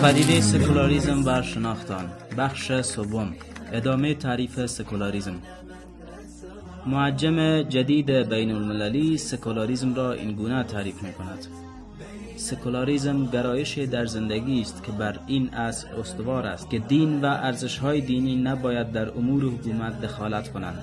پدیده سکولاریسم و شناختن، بخش سوم، ادامه تعریف سکولاریسم. معجم جدید بین المللی سکولاریسم را این گونه تعریف می کند: سکولاریسم گرایش در زندگی است که بر این اصل استوار است که دین و ارزش‌های دینی نباید در امور حکومت دخالت کنند.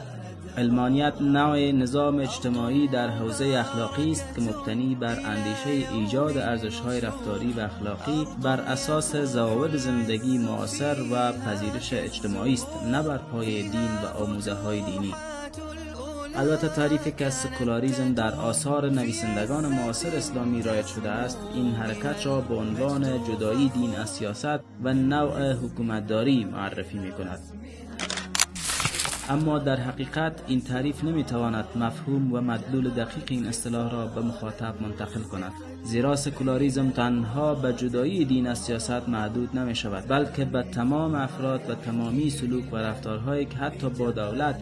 علمانیت نوع نظام اجتماعی در حوزه اخلاقی است که مبتنی بر اندیشه ایجاد ارزش‌های رفتاری و اخلاقی بر اساس ضوابط زندگی معاصر و پذیرش اجتماعی است، نه بر پایه دین و آموزه‌های دینی. البته تعریفی که از سکولاریسم در آثار نویسندگان معاصر اسلامی رایج شده است، این حرکت را به عنوان جدایی دین از سیاست و نوع حکومتداری معرفی می‌کند. اما در حقیقت این تعریف نمیتواند مفهوم و مدلول دقیق این اصطلاح را به مخاطب منتقل کند، زیرا سکولاریسم تنها به جدایی دین از سیاست محدود نمی شود، بلکه به تمام افراد و تمامی سلوک و رفتارهایی که حتی با دولت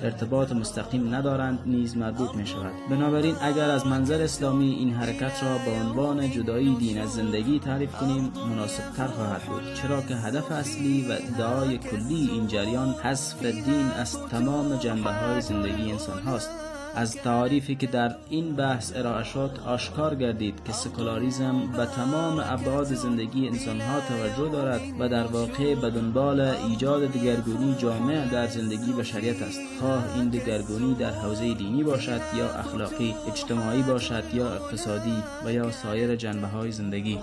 ارتباط مستقیم ندارند نیز مربوط می شود. بنابراین اگر از منظر اسلامی این حرکت را به عنوان جدایی دین از زندگی تعریف کنیم مناسب تر خواهد بود، چرا که هدف اصلی و ادعای کلی این جریان حذف دین از تمام جنبه‌های زندگی انسان هاست. از تعاریفی که در این بحث ارائه شد آشکار گردید که سکولاریسم به تمام ابعاد زندگی انسانها توجه دارد و در واقع به دنبال ایجاد دگرگونی جامع در زندگی بشریت است، خواه این دگرگونی در حوزه دینی باشد یا اخلاقی، اجتماعی باشد یا اقتصادی و یا سایر جنبه‌های زندگی.